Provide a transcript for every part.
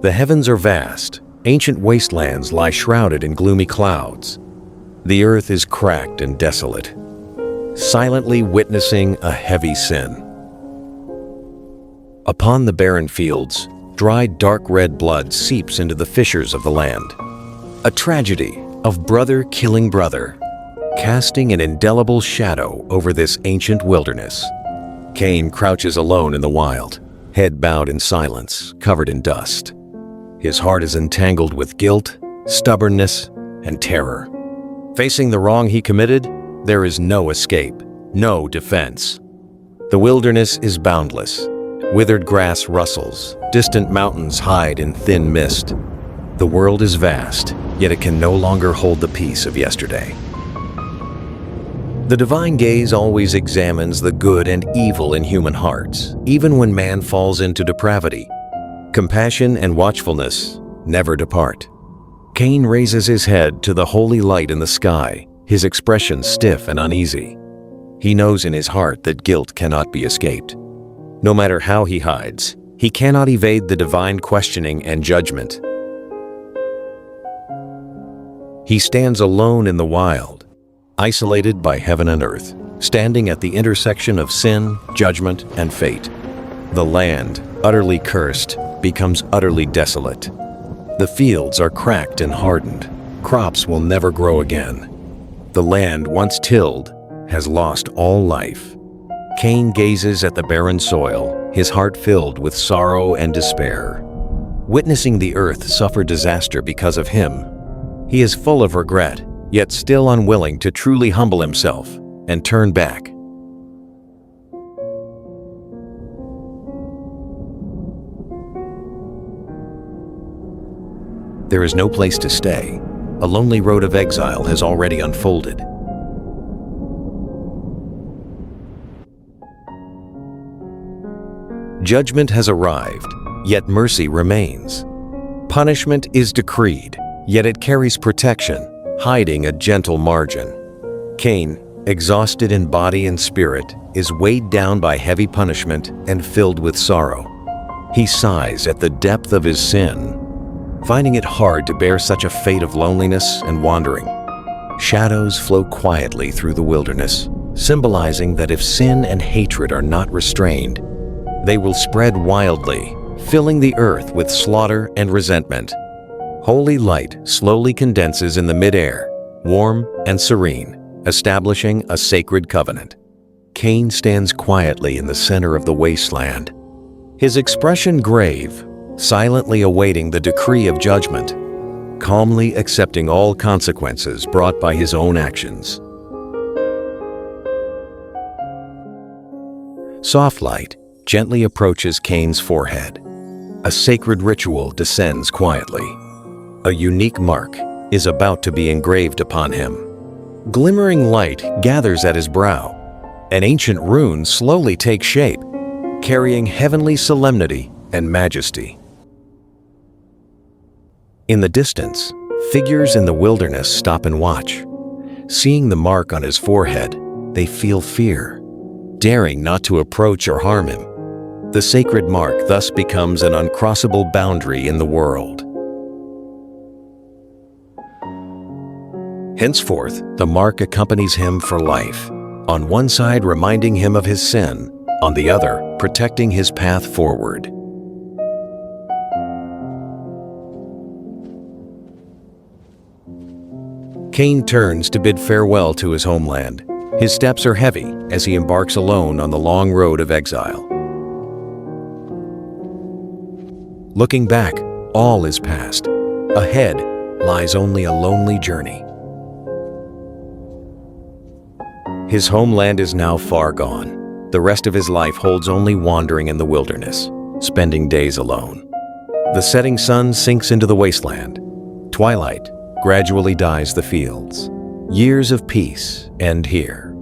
The heavens are vast. Ancient wastelands lie shrouded in gloomy clouds. The earth is cracked and desolate, silently witnessing a heavy sin. Upon the barren fields, dried dark red blood seeps into the fissures of the land. A tragedy of brother killing brother, casting an indelible shadow over this ancient wilderness. Cain crouches alone in the wild, head bowed in silence, covered in dust. His heart is entangled with guilt, stubbornness, and terror. Facing the wrong he committed, there is no escape, no defense. The wilderness is boundless. Withered grass rustles, distant mountains hide in thin mist. The world is vast, yet it can no longer hold the peace of yesterday. The divine gaze always examines the good and evil in human hearts, even when man falls into depravity. Compassion and watchfulness never depart. Cain raises his head to the holy light in the sky, his expression stiff and uneasy. He knows in his heart that guilt cannot be escaped. No matter how he hides, he cannot evade the divine questioning and judgment. He stands alone in the wild, isolated by heaven and earth, standing at the intersection of sin, judgment, and fate. The land, utterly cursed, becomes utterly desolate. The fields are cracked and hardened. Crops will never grow again. The land once tilled has lost all life. Cain gazes at the barren soil, his heart filled with sorrow and despair. Witnessing the earth suffer disaster because of him, he is full of regret, yet still unwilling to truly humble himself and turn back. There is no place to stay. A lonely road of exile has already unfolded. Judgment has arrived, yet mercy remains. Punishment is decreed, yet it carries protection, hiding a gentle margin. Cain, exhausted in body and spirit, is weighed down by heavy punishment and filled with sorrow. He sighs at the depth of his sin, finding it hard to bear such a fate of loneliness and wandering. Shadows flow quietly through the wilderness, symbolizing that if sin and hatred are not restrained, they will spread wildly, filling the earth with slaughter and resentment. Holy light slowly condenses in the midair, warm and serene, establishing a sacred covenant. Cain stands quietly in the center of the wasteland, his expression grave, silently awaiting the decree of judgment, calmly accepting all consequences brought by his own actions. Soft light gently approaches Cain's forehead. A sacred ritual descends quietly. A unique mark is about to be engraved upon him. Glimmering light gathers at his brow. An ancient rune slowly takes shape, carrying heavenly solemnity and majesty. In the distance, figures in the wilderness stop and watch. Seeing the mark on his forehead, they feel fear, daring not to approach or harm him. The sacred mark thus becomes an uncrossable boundary in the world. Henceforth, the mark accompanies him for life, on one side reminding him of his sin, on the other protecting his path forward. Cain turns to bid farewell to his homeland. His steps are heavy as he embarks alone on the long road of exile. Looking back, all is past. Ahead lies only a lonely journey. His homeland is now far gone. The rest of his life holds only wandering in the wilderness, spending days alone. The setting sun sinks into the wasteland. Twilight gradually dyes the fields. Years of peace end here.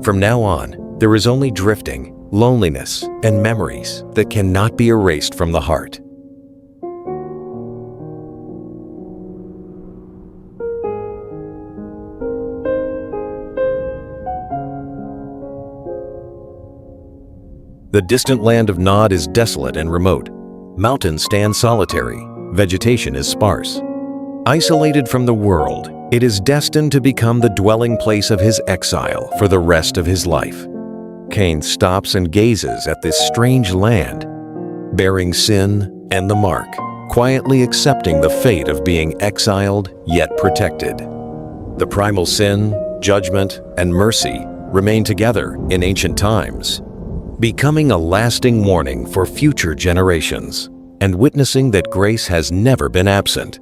From now on, there is only drifting, loneliness, and memories that cannot be erased from the heart. The distant land of Nod is desolate and remote. Mountains stand solitary, Vegetation is sparse. Isolated from the world, it is destined to become the dwelling place of his exile for the rest of his life. Cain stops and gazes at this strange land, bearing sin and the mark, quietly accepting the fate of being exiled yet protected. The primal sin, judgment, and mercy remain together in ancient times, becoming a lasting warning for future generations and witnessing that grace has never been absent